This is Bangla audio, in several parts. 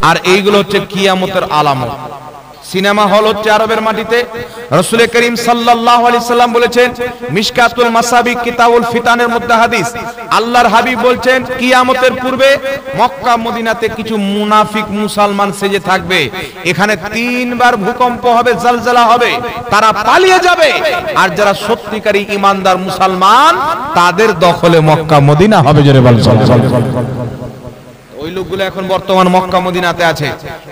আর এইগুলো হচ্ছে কিয়ামতের আলামত। সিনেমা হল হচ্ছে আরবের মাটিতে। রাসূল করিম সাল্লাল্লাহু আলাইহি সাল্লাম বলেছেন, মিশকাতুল মাসাবিক কিতাবুল ফিতানের মধ্যে হাদিস, আল্লাহর হাবিব বলছেন কিয়ামতের পূর্বে মক্কা মদিনাতে কিছু মুনাফিক মুসলমান সেজে থাকবে। এখানে 3 বার ভূকম্প হবে, জলজলা হবে, তারা পালিয়ে যাবে। আর যারা সত্যিকারী ঈমানদার মুসলমান তাদের দখলে মক্কা মদিনা হবে। জোরে বল সুবহানাল্লাহ। ওই লোকগুলো এখন বর্তমান মক্কা মদিনাতে আছে।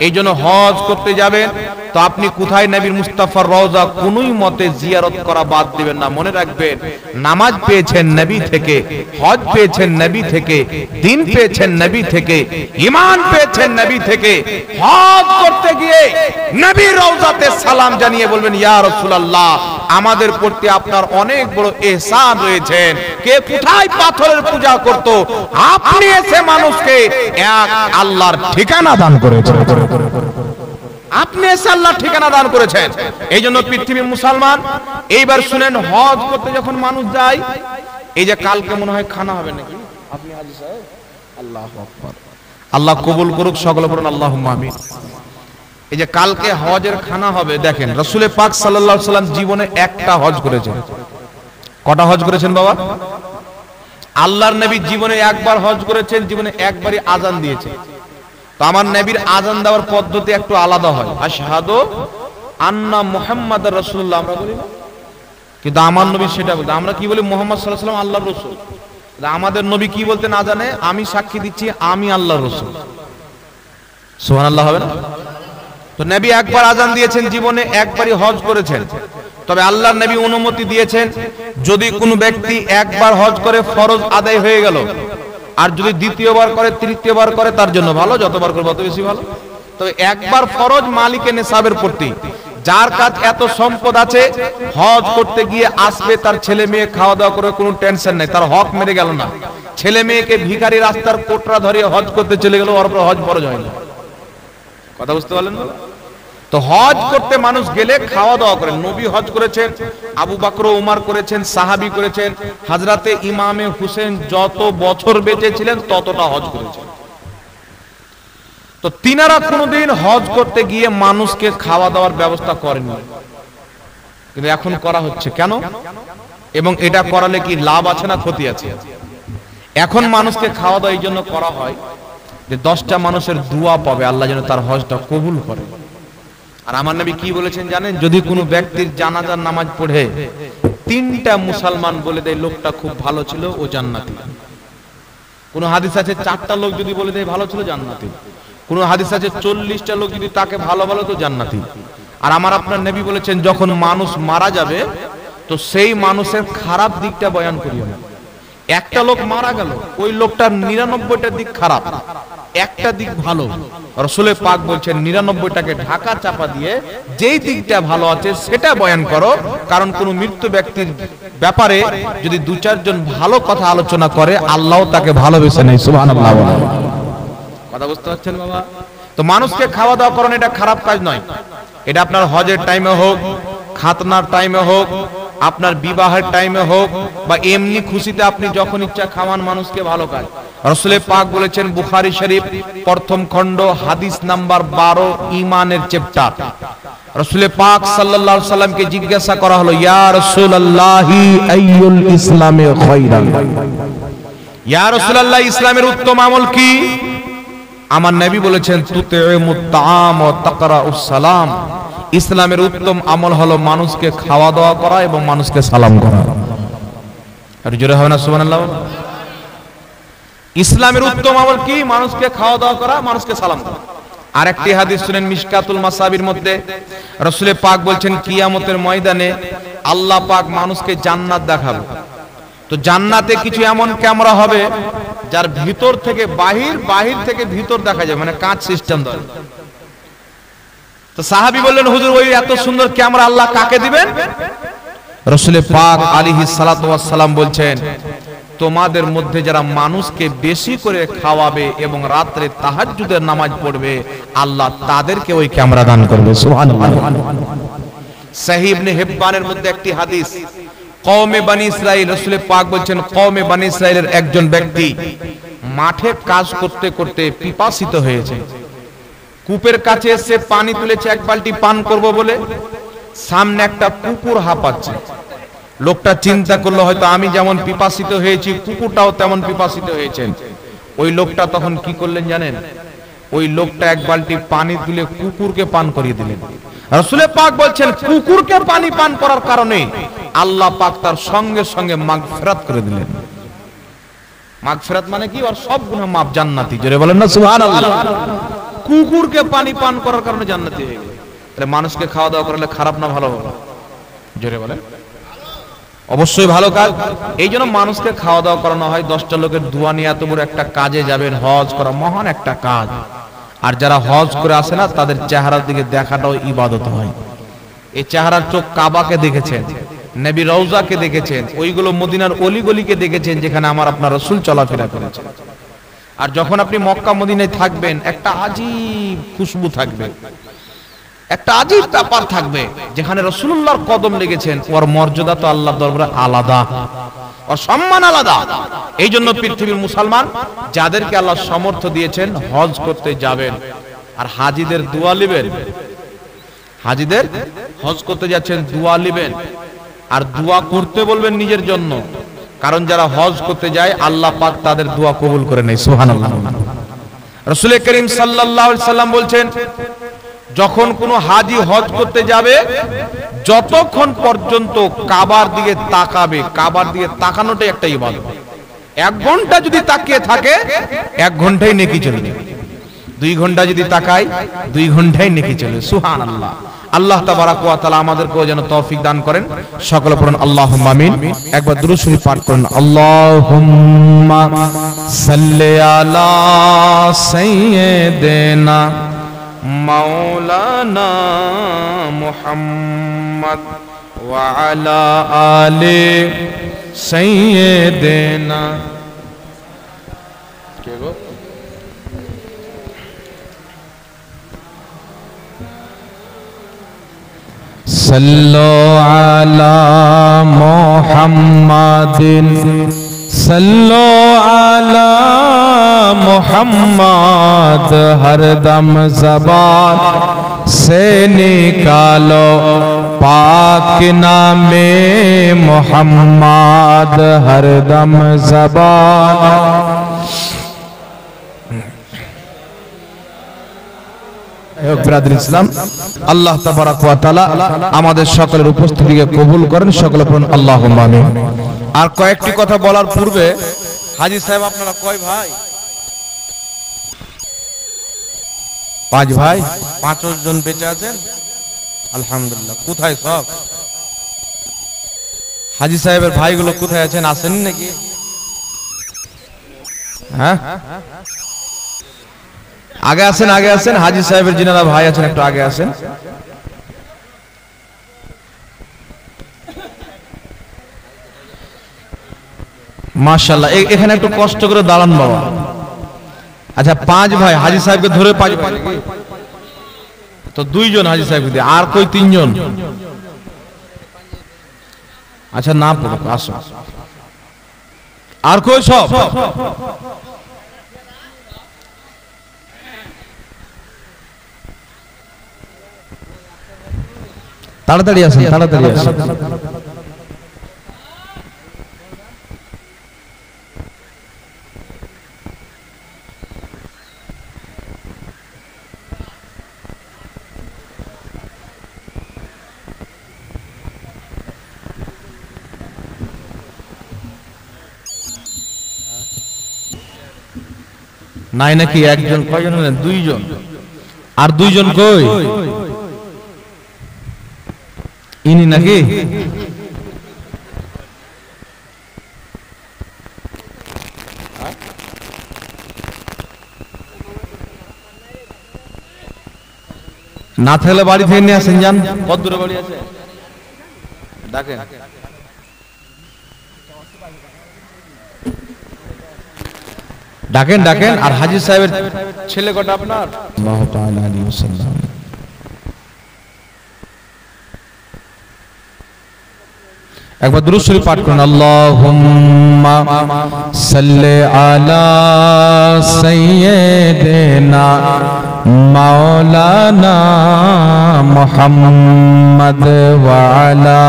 এই জন্য হজ করতে যাবেন তো আপনি কোথায় নবীর মুস্তাফার রওজা কোনই মতে জিয়ারত করা বাদ দিবেন না। মনে রাখবেন, নামাজ পেয়েছেন নবী থেকে, হজ পেয়েছেন নবী থেকে, দিন পেয়েছেন নবী থেকে, ঈমান পেয়েছেন নবী থেকে। হজ করতে গিয়ে নবীর রওজাতে সালাম জানিয়ে বলবেন, ইয়া রাসূলুল্লাহ, আমাদের প্রতি আপনার অনেক বড় ইহসান রয়েছে। কে কোথায় পাথরের পূজা করত, আপনি এসে মানুষকে এক আল্লাহর ঠিকানা দান করেছেন। আপনি এসে আল্লাহর ঠিকানা দান করেছেন। এই জন্য পৃথিবীর মুসলমান এইবার শুনেন, হজ করতে যখন মানুষ যায়, এই যে কালকে মনে হয় খানা হবে নাকি, আপনি হাজী সাহেব, আল্লাহু আকবার, আল্লাহ কবুল করুক, সকলে বলুন আল্লাহুম্মা আমিন। এই যে কালকে হজের খানা হবে, দেখেন রাসূল পাক সাল্লাল্লাহু আলাইহি সাল্লাম জীবনে একটা হজ করেছেন। কটা হজ করেছেন বাবা? আল্লাহর নবী জীবনে একবার হজ করেছেন, জীবনে একবারই আযান দিয়েছেন। তো আমার নবীর আযান দেওয়ার পদ্ধতি একটু আলাদা হয়। আশহাদু আন্না মুহাম্মাদুর রাসূলুল্লাহ আমরা বলি না, কিন্তু আমার নবী সেটা বলতে, আমরা কি বলি মুহাম্মদ সাল্লাল্লাহু আলাইহি ওয়াসাল্লাম আল্লাহর রাসূল। আমাদের নবী কি বলতে না জানে, আমি সাক্ষী দিচ্ছি আমি আল্লাহর রাসূল। সুবহানাল্লাহ হবে না? তো নবী একবার আযান দিয়েছেন, জীবনে একবারই হজ করেছেন। তবে আল্লাহর নবী অনুমতি দিয়েছেন, যদি কোনো ব্যক্তি একবার হজ করে ফরজ আদায় হয়ে গেল, আর যদি দ্বিতীয়বার করে, তৃতীয়বার করে, তার জন্য ভালো, যতবার করবে তত বেশি ভালো। তবে একবার ফরজ মালিকে নেসাবের প্রতি, যার কাছে এত সম্পদ আছে, হজ করতে গিয়ে আসবে, তার ছেলে মেয়ে খাওয়া দাওয়া করে কোনো টেনশন নাই, তার হক মেরে গেল না। ছেলে মেয়েকে ভিখারি রাস্তার কোটরা ধরিয়ে হজ করতে চলে গেল, ওর উপর হজ ফরজ হয় না। কথা বুঝতে পারলেন? তো হজ করতে মানুষ গেলে খাওয়া দাওয়া করেন। নবী হজ করেছেন, আবু বকর ওমর করেছেন, সাহাবী করেছেন, হযরতে ইমামে হুসেন যত বছর বেঁচে ছিলেন ততটা হজ করেছেন। তো তিনারা কোনোদিন হজ করতে গিয়ে মানুষকে খাওয়া দাওয়ার ব্যবস্থা করেননি, কিন্তু এখন করা হচ্ছে। কেন এবং এটা করালে কি লাভ আছে না ক্ষতি আছে? এখন মানুষকে খাওয়া দাওয়া এই জন্য করা হয় যে 10টা মানুষের দোয়া পাবে, আল্লাহ যেন তার হজটা কবুল করে। আর আমার নবী কি বলেছেন জানেন? যদি কোনো ব্যক্তির জানাজার নামাজ পড়ে 3টা মুসলমান বলে দেয় লোকটা খুব ভালো ছিল, ও জান্নাতি। কোন হাদিস আছে 4টা লোক যদি বলে দেয় ভালো ছিল, জান্নাতি। কোন হাদিস আছে 40টা লোক যদি তাকে ভালো ভালো, তো জান্নাতি। আর আমার আপনার নবী বলেছেন, যখন মানুষ মারা যাবে তো সেই মানুষের খারাপ দিকটা বয়ান করিও না। একটা লোক মারা গেল, ওই লোকটার 99টা দিক খারাপ, একটা দিক ভালো। রাসূল পাক বলছেন 99টাকে ঢাকা চাপা দিয়ে যেই দিকটা ভালো আছে সেটা বয়ান করো। কারণ কোন মৃত্যু ব্যক্তির ব্যাপারে যদি 2-4 জন ভালো কথা আলোচনা করে, আল্লাহ তাকে ভালোবেসে নেয়। সুবহানাল্লাহ। কথা বুঝতে পারছেন বাবা? তো মানুষকে খাওয়া দাওয়া করানো এটা খারাপ কাজ নয়। এটা আপনার হজের টাইমে হোক, খাতনার টাইমে হোক, আপনার বিবাহের টাইমে হোক, বা এমনি খুশিতে আপনি যখন ইচ্ছা খাওয়ান মানুষকে, ভালো কাজ। রাসূল পাক বলেছেন, বুখারী শরীফ প্রথম খণ্ড হাদিস নাম্বার 12 ঈমানের চ্যাপ্টার। রাসূল পাক সাল্লাল্লাহু আলাইহি সাল্লামকে জিজ্ঞাসা করা হলো, ইয়া রাসূলুল্লাহি আইয়ুল ইসলামে খায়রান, ইয়া রাসূলুল্লাহ ইসলামের উত্তম আমল কি? আমার নবী বলেছেন, তুতিমুত তাআম ওয়া তাকরাউস সালাম, ইসলামের উত্তম আমল হলো মানুষকে খাওয়া দাওয়া করা এবং মানুষকে সালাম করা। আর জোরে হবে না সুবহানাল্লাহ? ইসলামের উত্তম আমল কি? মানুষকে খাওয়া দাওয়া করা, মানুষকে সালাম করা। আরেকটি হাদিস শুনেন মিশকাতুল মাসাবির মধ্যে, রাসূল পাক বলছেন, কিয়ামতের ময়দানে আল্লাহ পাক মানুষকে জান্নাত দেখাবে। তো জান্নাতে কিছু এমন ক্যামেরা হবে যার ভিতর থেকে বাহির, বাহির থেকে ভিতর দেখা যায়, মানে কাঁচ সিস্টেম ধরে। তো সাহাবী বললেন, হুজুর ওই এত সুন্দর ক্যামেরা আল্লাহ কাকে দিবেন? রাসূল পাক আলাইহিস সালাতু ওয়াস সালাম বলছেন, তোমাদের মধ্যে যারা মানুষকে বেশি করে খাওয়াবে এবং রাতে তাহাজ্জুদের নামাজ পড়বে, আল্লাহ তাদেরকে ওই ক্যামেরা দান করবে। সুবহানাল্লাহ। সহিহ ইবনে হিব্বানের মধ্যে একটি হাদিস, কওমে বনি ইসরাইল, রাসূল পাক বলছেন, কওমে বনি ইসরাইলের একজন ব্যক্তি মাঠে কাজ করতে করতে পিপাসিত হয়েছে। কূপের কাছে এসে পানি তুলেছে এক বালতি পান করব বলে, সামনে একটা কুকুর হাঁপাচ্ছে। লোকটা চিন্তা করলো হয়তো আমি যেমন পিপাসিত হয়েছি কুকুরটাও তেমন পিপাসিত হয়েছেন। ওই লোকটা তখন কি করলেন জানেন? ওই লোকটা এক বালতি পানি তুলে কুকুরকে পান করিয়ে দিলেন। রাসূল পাক বলছেন কুকুরকে পানি পান করার কারণে আল্লাহ পাক তার সঙ্গে সঙ্গে মাগফিরাত করে দিলেন। মাগফিরাত মানে কি? ওর সব গুনাহ মাফ, জান্নাতি। জোরে বলেন না সুবহানাল্লাহ। কুকুরকে পানি পান করার কারণে জান্নাতি হয়ে গেল। তাহলে মানুষকে খাওয়া দাওয়া করলে খারাপ না ভালো হবে? জোরে বলেন। অবশ্যই ভালো কাজ। এই জন্য মানুষকে খাওয়া দাওয়া করানো হয়। 10টা লোকের দোয়া নিয়ে এত বড় একটা কাজে যাবেন, হজ করা মহান একটা কাজ। আর যারা হজ করে আসে না তাদের চেহারার দিকে দেখাটাও ইবাদত হয়। এই চেহারার চোখ কাবাকে দেখেছেন, নবী রওজাকে দেখেছেন, ওইগুলো মদিনার অলিগলিকে দেখেছেন যেখানে আমার আপনার রাসূল চলাফেরা করেছেন। আর যখন আপনি মক্কা মদিনায় থাকবেন একটা আজীব খুশবু থাকবে, একটা আজীব ব্যাপার থাকবে। যেখানে রাসূলুল্লাহর কদম লেগেছেন ওর মর্যাদা তো আল্লাহর দরবারে আলাদা, ওর সম্মান আলাদা। এই জন্য পৃথিবীর মুসলমান যাদেরকে আল্লাহ সামর্থ্য দিয়েছেন হজ করতে যাবেন আর হাজীদের দোয়া নেবেন। হাজীদের হজ করতে যাচ্ছেন দোয়া নেবেন আর দোয়া করতে বলবেন নিজের জন্য, কারণ যারা হজ করতে যায় আল্লাহ পাক তাদের দোয়া কবুল করে নেয়। সুবহানাল্লাহ। রাসূল করিম সাল্লাল্লাহু আলাইহি সাল্লাম বলছেন যখন কোনো হাজী হজ করতে যাবে যতক্ষণ পর্যন্ত কাবার দিকে তাকাবে, কাবার দিকে তাকানোটাই একটা ইবাদত। 1 ঘন্টা যদি তাকিয়ে থাকে 1 ঘন্টাই নেকি চলবে, 2 ঘন্টা যদি তাকায় 2 ঘন্টাই নেকি চলবে। সুবহানাল্লাহ। আল্লাহ তাবারাক ওয়া তাআলা আমাদেরকেও যেন তৌফিক দান করেন। সকলে পড়ুন আল্লাহুম্মা আমিন। একবার দুরূদ শরীফ পাঠ করুন। আল্লাহুম্মা সাল্লি আলা সাইয়্যিদিনা মাওলানা মুহাম্মদ ওয়া আলা আলি সাইয়্যিদিনা। কে গো? সাল্লু আলা মুহাম্মাদিন সাল্লু আলা মুহাম্মদ হরদম ज़बान से निकालो पाक नामे मुहम्मद हरदम ज़बान। ইসলাম আল্লাহ তাবারাক ওয়া তাআলা আমাদের সকলের উপস্থিতিকে কবুল করেন। সকলে পড়ুন আল্লাহুম্মা আমিন। আর কয়েকটি কথা বলার পূর্বে হাজী সাহেব আপনারা কয় ভাই? 5 ভাই। 5 জন বেঁচে আছেন আলহামদুলিল্লাহ। কোথায় সব হাজী সাহেবের ভাইগুলো কোথায় আছেন? আসেন নাকি? হ্যাঁ আগে আসেন, আগে আসেন। হাজী সাহেবের যিনারা ভাই আছেন একটু আগে আসেন। মাশাআল্লাহ। এখানে একটু কষ্ট করে দাঁড়ান বাবা। আচ্ছা 5 ভাই হাজী সাহেবকে ধরে 5 ভাই তো 2 জন হাজী সাহেবকে দিয়ে, আর কই 3 জন? আচ্ছা না পড়ো, আসো। আর কই সব? তাড়াতাড়ি আসেন, তাড়াতাড়ি আসেন। নাই নাকি? একজন? কয়জন হলেন? 2 জন। আর 2 জন কই? ইনি নাকি? না থাকলে বাড়ি থেকে নিয়ে আসেন। যান। কত দূরে বাড়ি আছে? ডাকেন। ডাকেন ডাকেন। আর হাজী সাহেবের ছেলে কটা আপনার? সাল্লাল্লাহু তাআলা আলাইহি ওয়াসাল্লাম। একবার দুরূদ শরীফ পাঠ করুন। আল্লাহুম্মা সাল্লি আলা সাইয়্যিদিনা মাওলানা মুহাম্মদ ওয়া আলা